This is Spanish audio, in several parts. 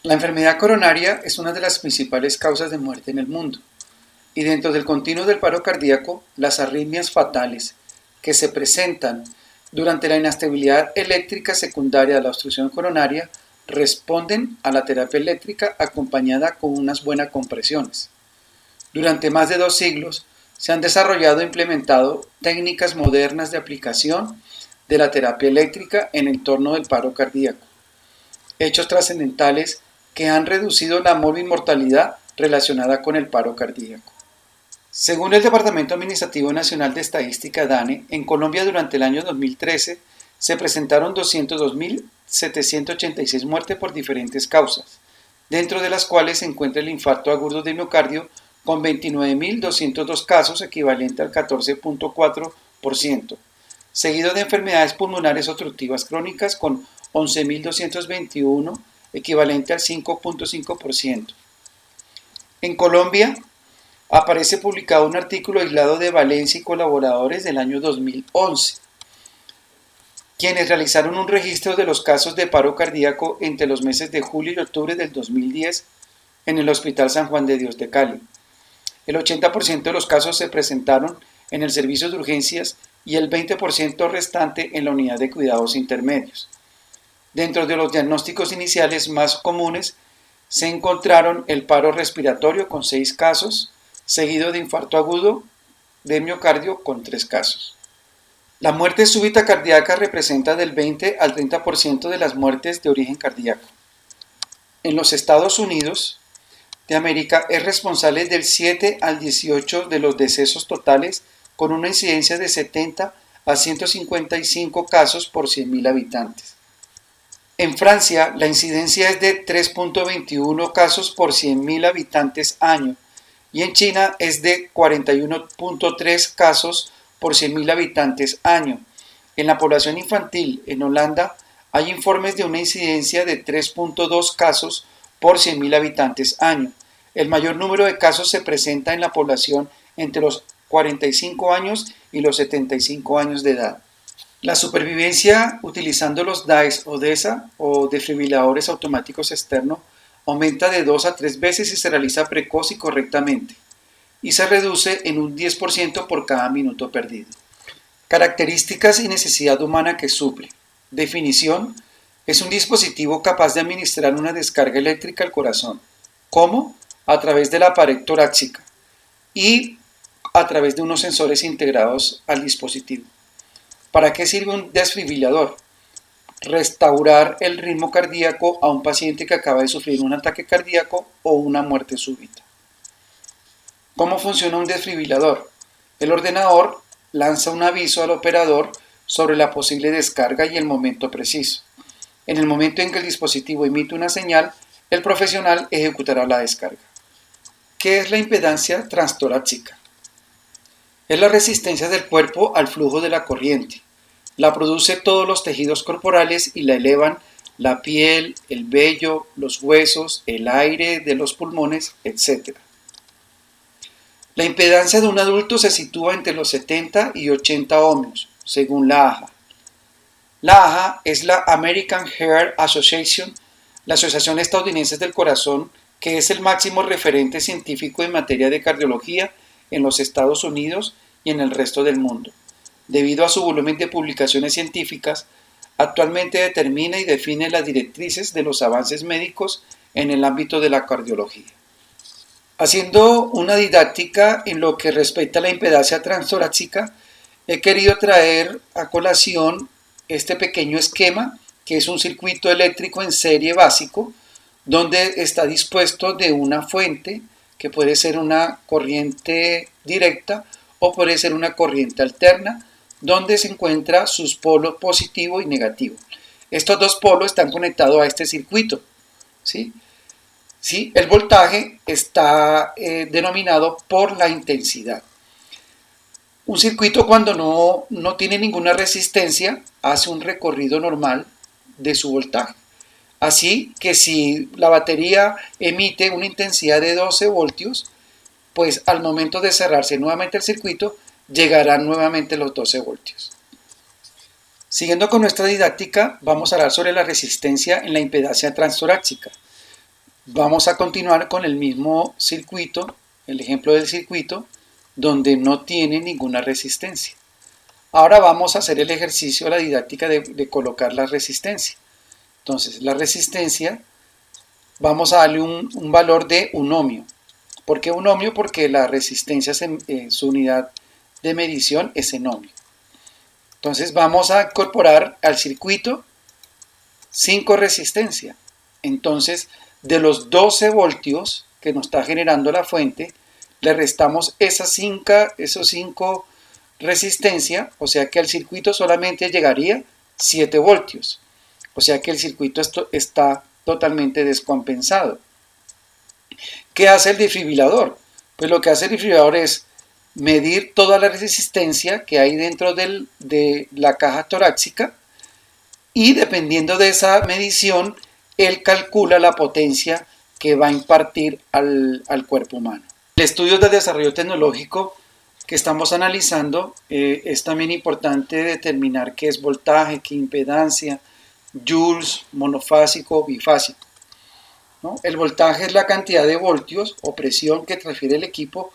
La enfermedad coronaria es una de las principales causas de muerte en el mundo, y dentro del continuo del paro cardíaco, las arritmias fatales que se presentan durante la inestabilidad eléctrica secundaria de la obstrucción coronaria responden a la terapia eléctrica acompañada con unas buenas compresiones. Durante más de 2 siglos se han desarrollado e implementado técnicas modernas de aplicación de la terapia eléctrica en el entorno del paro cardíaco, hechos trascendentales que han reducido la mortalidad relacionada con el paro cardíaco. Según el Departamento Administrativo Nacional de Estadística DANE, en Colombia durante el año 2013 se presentaron 202.786 muertes por diferentes causas, dentro de las cuales se encuentra el infarto agudo de miocardio con 29.202 casos, equivalente al 14.4%, seguido de enfermedades pulmonares obstructivas crónicas con 11.221, equivalente al 5.5%. En Colombia, aparece publicado un artículo aislado de Valencia y colaboradores del año 2011, quienes realizaron un registro de los casos de paro cardíaco entre los meses de julio y octubre del 2010 en el Hospital San Juan de Dios de Cali. El 80% de los casos se presentaron en el servicio de urgencias y el 20% restante en la unidad de cuidados intermedios. Dentro de los diagnósticos iniciales más comunes se encontraron el paro respiratorio con 6 casos, seguido de infarto agudo de miocardio con 3 casos. La muerte súbita cardíaca representa del 20 al 30% de las muertes de origen cardíaco. En los Estados Unidos de América es responsable del 7 al 18 de los decesos totales, con una incidencia de 70 a 155 casos por 100.000 habitantes. En Francia, la incidencia es de 3.21 casos por 100.000 habitantes año, y en China es de 41.3 casos por 100.000 habitantes año. En la población infantil en Holanda hay informes de una incidencia de 3.2 casos por 100.000 habitantes año. El mayor número de casos se presenta en la población entre los 45 años y los 75 años de edad. La supervivencia utilizando los DAEs o DESA o desfibriladores automáticos externos aumenta de 2 a 3 veces si se realiza precoz y correctamente, y se reduce en un 10% por cada minuto perdido. Características y necesidad humana que suple. Definición: es un dispositivo capaz de administrar una descarga eléctrica al corazón. ¿Cómo? A través de la pared torácica y a través de unos sensores integrados al dispositivo. ¿Para qué sirve un desfibrilador? Restaurar el ritmo cardíaco a un paciente que acaba de sufrir un ataque cardíaco o una muerte súbita. ¿Cómo funciona un desfibrilador? El ordenador lanza un aviso al operador sobre la posible descarga y el momento preciso. En el momento en que el dispositivo emite una señal, el profesional ejecutará la descarga. ¿Qué es la impedancia transtorácica? Es la resistencia del cuerpo al flujo de la corriente. La produce todos los tejidos corporales y la elevan la piel, el vello, los huesos, el aire de los pulmones, etc. La impedancia de un adulto se sitúa entre los 70 y 80 ohmios, según la AHA. La AHA es la American Heart Association, la Asociación Estadounidense del Corazón, que es el máximo referente científico en materia de cardiología en los Estados Unidos y en el resto del mundo. Debido a su volumen de publicaciones científicas, actualmente determina y define las directrices de los avances médicos en el ámbito de la cardiología. Haciendo una didáctica en lo que respecta a la impedancia transtorácica, he querido traer a colación este pequeño esquema, que es un circuito eléctrico en serie básico, donde está dispuesto de una fuente, que puede ser una corriente directa o puede ser una corriente alterna, donde se encuentra sus polos positivo y negativo. Estos dos polos están conectados a este circuito, ¿sí? ¿Sí? El voltaje está denominado por la intensidad. Un circuito, cuando no tiene ninguna resistencia, hace un recorrido normal de su voltaje. Así que si la batería emite una intensidad de 12 voltios, pues al momento de cerrarse nuevamente el circuito, llegarán nuevamente los 12 voltios. Siguiendo con nuestra didáctica, vamos a hablar sobre la resistencia en la impedancia transtorácica. Vamos a continuar con el mismo circuito, el ejemplo del circuito, donde no tiene ninguna resistencia. Ahora vamos a hacer el ejercicio, la didáctica de colocar la resistencia. Entonces, la resistencia, vamos a darle un valor de un ohmio. ¿Por qué un ohmio? Porque la resistencia, su unidad de medición es en ohmio. Entonces, vamos a incorporar al circuito 5 resistencia. Entonces, de los 12 voltios que nos está generando la fuente, le restamos esos 5 resistencia, o sea que al circuito solamente llegaría 7 voltios. O sea que el circuito está totalmente descompensado. ¿Qué hace el desfibrilador? Pues lo que hace el desfibrilador es medir toda la resistencia que hay dentro de la caja torácica y dependiendo de esa medición, él calcula la potencia que va a impartir al cuerpo humano. El estudio de desarrollo tecnológico que estamos analizando es también importante determinar qué es voltaje, qué impedancia, joules, monofásico, bifásico, ¿no? El voltaje es la cantidad de voltios o presión que transfiere el equipo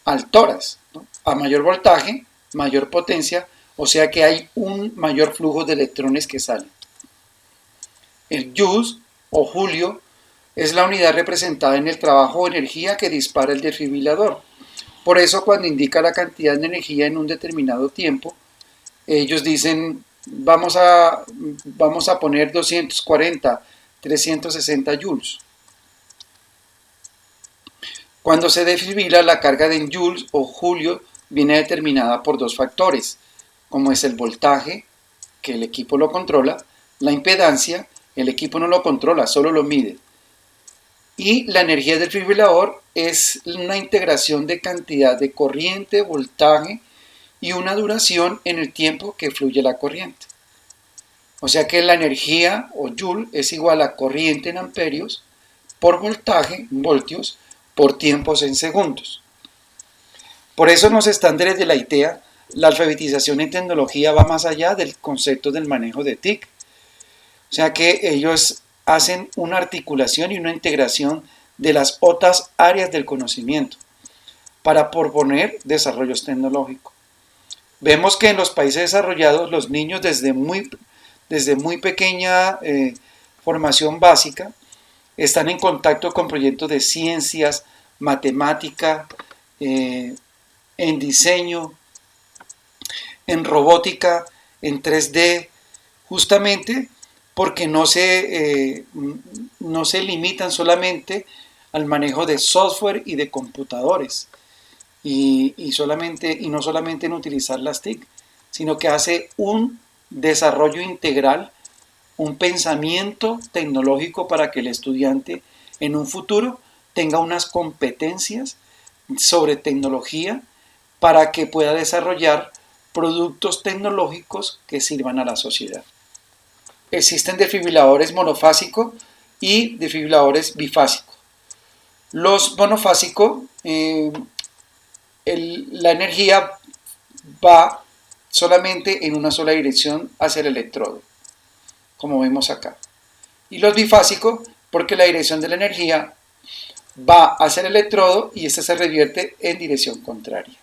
al tórax, ¿no? A mayor voltaje, mayor potencia, o sea que hay un mayor flujo de electrones que salen. El joules o julio es la unidad representada en el trabajo o energía que dispara el desfibrilador. Por eso cuando indica la cantidad de energía en un determinado tiempo, ellos dicen vamos a poner 240, 360 joules. Cuando se desfibrila, la carga de joules o julio viene determinada por 2 factores, como es el voltaje, que el equipo lo controla, la impedancia, el equipo no lo controla, solo lo mide. Y la energía del desfibrilador es una integración de cantidad de corriente, voltaje y una duración en el tiempo que fluye la corriente. O sea que la energía o joule es igual a corriente en amperios por voltaje, voltios, por tiempos en segundos. Por eso en los estándares de la ITEA, la alfabetización en tecnología va más allá del concepto del manejo de TIC. O sea que ellos hacen una articulación y una integración de las otras áreas del conocimiento para proponer desarrollos tecnológicos. Vemos que en los países desarrollados los niños desde muy pequeña formación básica están en contacto con proyectos de ciencias, matemática, en diseño, en robótica, en 3D, justamente porque no se limitan solamente al manejo de software y de computadores y no solamente en utilizar las TIC, sino que hace un desarrollo integral, un pensamiento tecnológico para que el estudiante en un futuro tenga unas competencias sobre tecnología para que pueda desarrollar productos tecnológicos que sirvan a la sociedad. Existen desfibriladores monofásicos y desfibriladores bifásicos. Los monofásicos, la energía va solamente en una sola dirección hacia el electrodo, como vemos acá. Y los bifásicos, porque la dirección de la energía va hacia el electrodo y este se revierte en dirección contraria.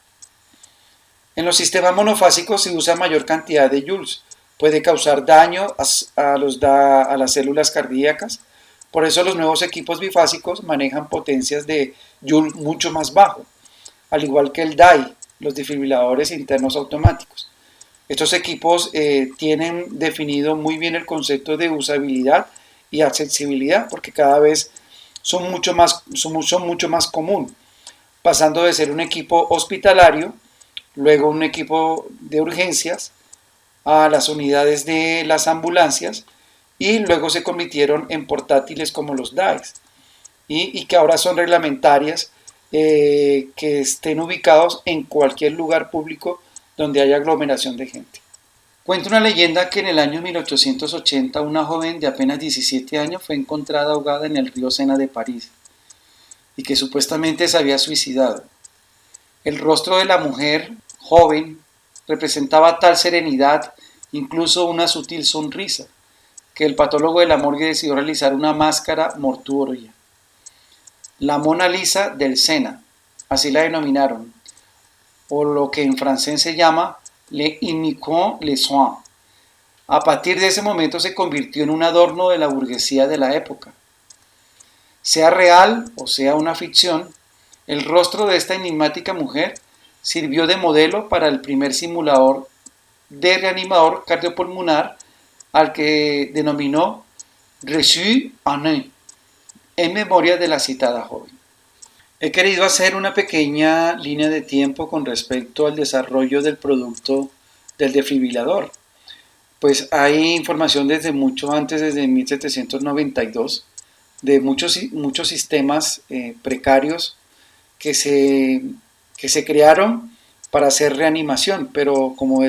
En los sistemas monofásicos se usa mayor cantidad de joules. Puede causar daño a las células cardíacas. Por eso los nuevos equipos bifásicos manejan potencias de joule mucho más bajo, al igual que el DAI, los desfibriladores internos automáticos. Estos equipos tienen definido muy bien el concepto de usabilidad y accesibilidad porque cada vez son mucho más común, pasando de ser un equipo hospitalario, luego un equipo de urgencias, a las unidades de las ambulancias y luego se convirtieron en portátiles como los DAIs y que ahora son reglamentarias que estén ubicados en cualquier lugar público donde haya aglomeración de gente. Cuenta una leyenda que en el año 1880 una joven de apenas 17 años fue encontrada ahogada en el río Sena de París y que supuestamente se había suicidado. El rostro de la mujer joven representaba tal serenidad, incluso una sutil sonrisa, que el patólogo de la morgue decidió realizar una máscara mortuoria. la Mona Lisa del Sena, así la denominaron, o lo que en francés se llama Le Unicorn les Soins. A partir de ese momento se convirtió en un adorno de la burguesía de la época. Sea real o sea una ficción, el rostro de esta enigmática mujer sirvió de modelo para el primer simulador de reanimador cardiopulmonar al que denominó Reçu en memoria de la citada joven. He querido hacer una pequeña línea de tiempo con respecto al desarrollo del producto del desfibrilador, pues hay información desde mucho antes, desde 1792, de muchos sistemas precarios que se crearon para hacer reanimación, pero como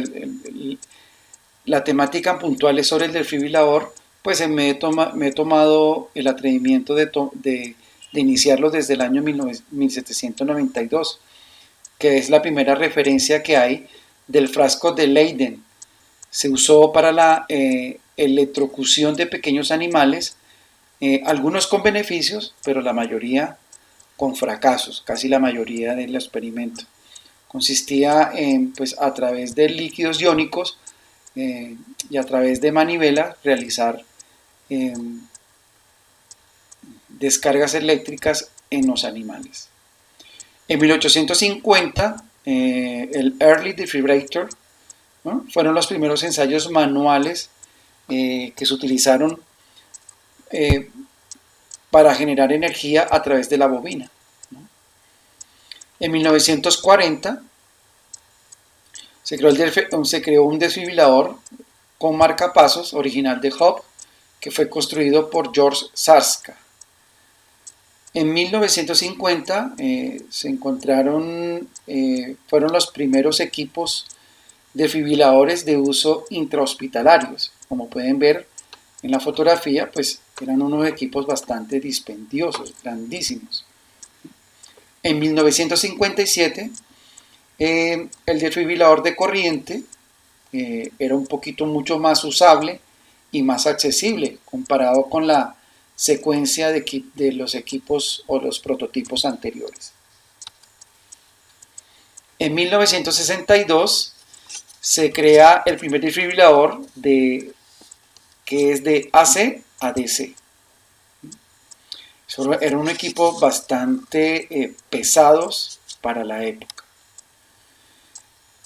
la temática puntual es sobre el desfibrilador, pues me he tomado el atrevimiento de iniciarlo desde el año 1792, que es la primera referencia que hay del frasco de Leyden. Se usó para la electrocución de pequeños animales, algunos con beneficios, pero la mayoría con fracasos, casi la mayoría del experimento. Consistía en, pues, a través de líquidos iónicos y a través de manivela realizar descargas eléctricas en los animales. En 1850, el Early Defibrillator, ¿no?, fueron los primeros ensayos manuales que se utilizaron para generar energía a través de la bobina, ¿no? En 1940 se creó un desfibrilador con marcapasos original de Hub, que fue construido por George Sarska. En 1950 fueron los primeros equipos desfibriladores de uso intrahospitalarios. Como pueden ver en la fotografía, pues eran unos equipos bastante dispendiosos, grandísimos. En 1957, el desfibrilador de corriente era un poquito mucho más usable y más accesible comparado con la secuencia de los equipos o los prototipos anteriores. En 1962 se crea el primer desfibrilador que es de AC a DC. Era un equipo bastante pesados para la época.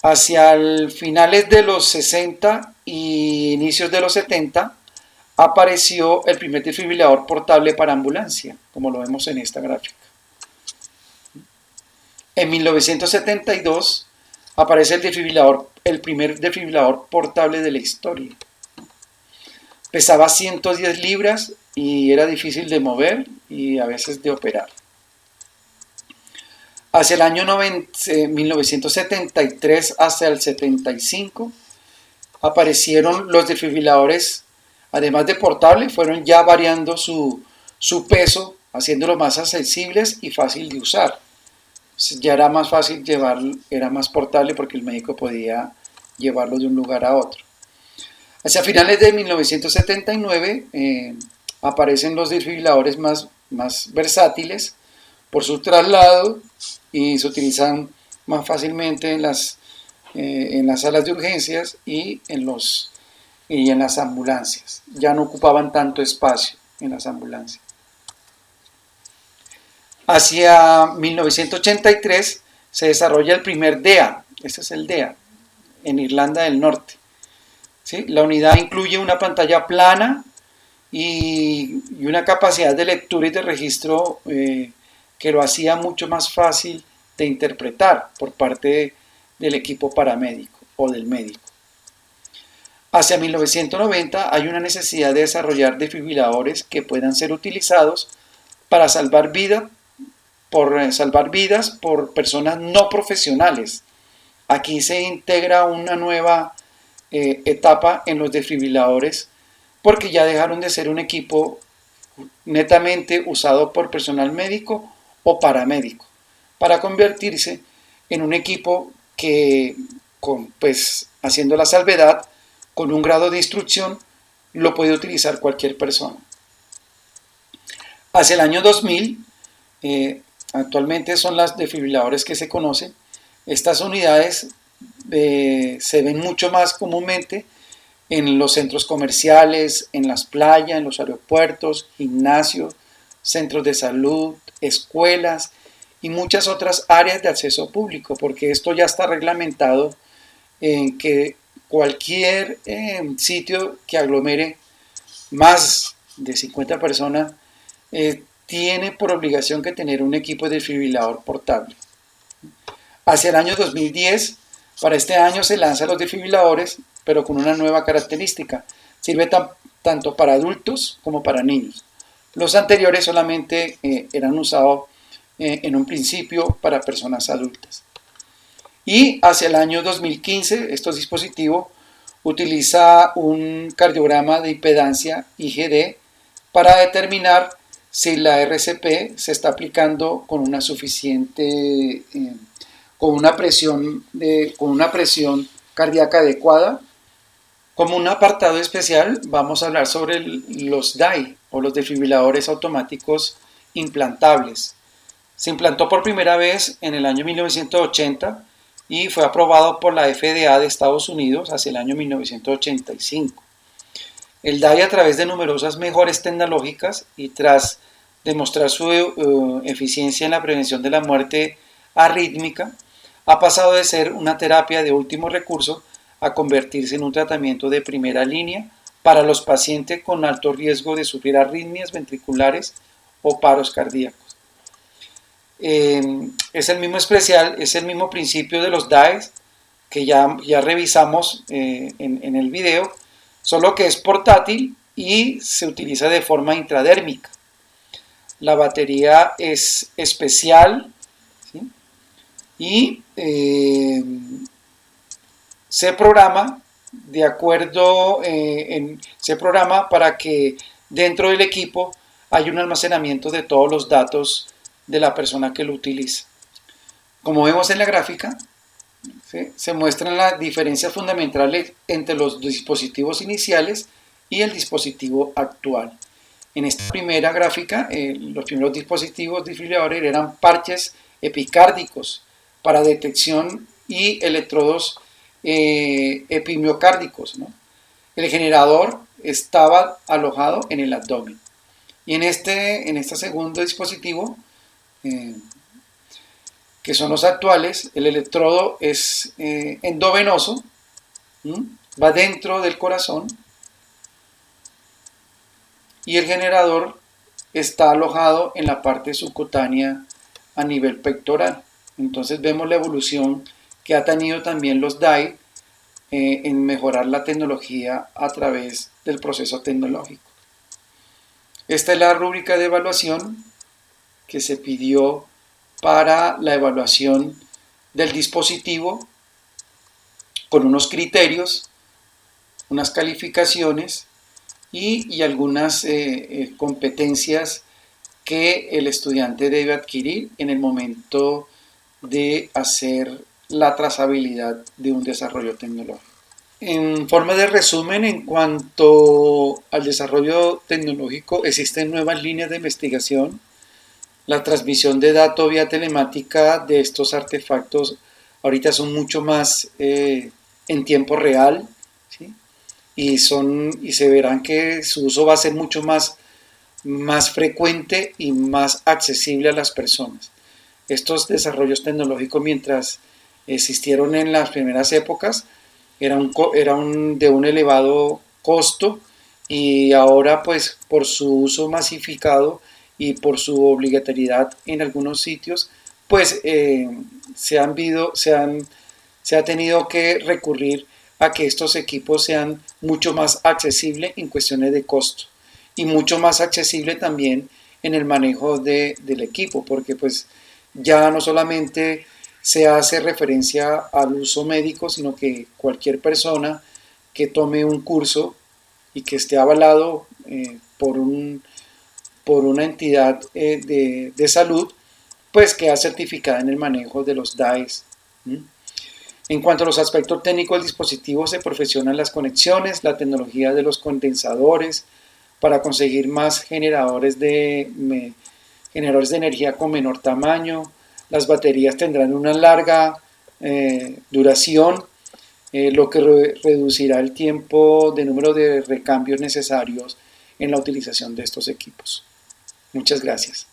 Hacia finales de los 60 y inicios de los 70 apareció el primer desfibrilador portable para ambulancia, como lo vemos en esta gráfica. En 1972 aparece el primer desfibrilador portable de la historia. Pesaba 110 libras y era difícil de mover y a veces de operar. Hacia el año 1973 hasta el 75 aparecieron los desfibriladores, además de portable, fueron ya variando su peso, haciéndolos más accesibles y fácil de usar. Ya era más fácil llevarlo, era más portable porque el médico podía llevarlo de un lugar a otro. Hacia finales de 1979 aparecen los desfibriladores más versátiles por su traslado y se utilizan más fácilmente en las salas de urgencias y en las ambulancias. Ya no ocupaban tanto espacio en las ambulancias. Hacia 1983 se desarrolla el primer DEA, este es el DEA, en Irlanda del Norte. ¿Sí? La unidad incluye una pantalla plana y una capacidad de lectura y de registro que lo hacía mucho más fácil de interpretar por parte del equipo paramédico o del médico. Hacia 1990 hay una necesidad de desarrollar desfibriladores que puedan ser utilizados para salvar vidas por personas no profesionales. Aquí se integra una nueva etapa en los desfibriladores porque ya dejaron de ser un equipo netamente usado por personal médico o paramédico para convertirse en un equipo que, haciendo la salvedad, con un grado de instrucción lo puede utilizar cualquier persona. Hacia el año 2000 Actualmente son las desfibriladores que se conocen. Estas unidades se ven mucho más comúnmente en los centros comerciales, en las playas, en los aeropuertos, gimnasios, centros de salud, escuelas y muchas otras áreas de acceso público, porque esto ya está reglamentado en que cualquier sitio que aglomere más de 50 personas tiene por obligación que tener un equipo de desfibrilador portable. Hacia el año 2010, para este año se lanzan los desfibriladores, pero con una nueva característica. Sirve tanto para adultos como para niños. Los anteriores solamente eran usados en un principio para personas adultas. Y hacia el año 2015, estos dispositivos utilizan un cardiograma de impedancia IGD para determinar si la RCP se está aplicando con una suficiente, con una presión cardíaca adecuada. Como un apartado especial vamos a hablar sobre los DAI o los desfibriladores automáticos implantables. Se implantó por primera vez en el año 1980 y fue aprobado por la FDA de Estados Unidos hacia el año 1985. El DAI, a través de numerosas mejoras tecnológicas y tras demostrar su eficiencia en la prevención de la muerte arrítmica, ha pasado de ser una terapia de último recurso a convertirse en un tratamiento de primera línea para los pacientes con alto riesgo de sufrir arritmias ventriculares o paros cardíacos. Es el mismo principio de los DAEs que ya revisamos en el video, solo que es portátil y se utiliza de forma intradérmica. La batería es especial, ¿sí? Y se programa de acuerdo, se programa para que dentro del equipo haya un almacenamiento de todos los datos de la persona que lo utiliza. Como vemos en la gráfica, ¿sí?, se muestran las diferencias fundamentales entre los dispositivos iniciales y el dispositivo actual. En esta primera gráfica, los primeros dispositivos desfibriladores eran parches epicárdicos para detección y electrodos epimiocárdicos, ¿no? El generador estaba alojado en el abdomen. Y en este segundo dispositivo, que son los actuales, el electrodo es endovenoso, va dentro del corazón, y el generador está alojado en la parte subcutánea a nivel pectoral. Entonces vemos la evolución que ha tenido también los DAI en mejorar la tecnología a través del proceso tecnológico. Esta es la rúbrica de evaluación que se pidió para la evaluación del dispositivo, con unos criterios, unas calificaciones y algunas competencias que el estudiante debe adquirir en el momento de hacer la trazabilidad de un desarrollo tecnológico. En forma de resumen, en cuanto al desarrollo tecnológico, existen nuevas líneas de investigación. La transmisión de datos vía telemática de estos artefactos ahorita son mucho más en tiempo real, ¿sí? y se verán que su uso va a ser mucho más frecuente y más accesible a las personas. Estos desarrollos tecnológicos, mientras existieron en las primeras épocas, eran de un elevado costo, y ahora, pues, por su uso masificado y por su obligatoriedad en algunos sitios, pues se ha tenido que recurrir a que estos equipos sean mucho más accesibles en cuestiones de costo y mucho más accesible también en el manejo del equipo, porque pues ya no solamente se hace referencia al uso médico, sino que cualquier persona que tome un curso y que esté avalado por una entidad de salud, pues queda certificada en el manejo de los DAEs. En cuanto a los aspectos técnicos del dispositivo, se perfeccionan las conexiones, la tecnología de los condensadores para conseguir más generadores de energía con menor tamaño, las baterías tendrán una larga duración, lo que reducirá el tiempo de número de recambios necesarios en la utilización de estos equipos. Muchas gracias.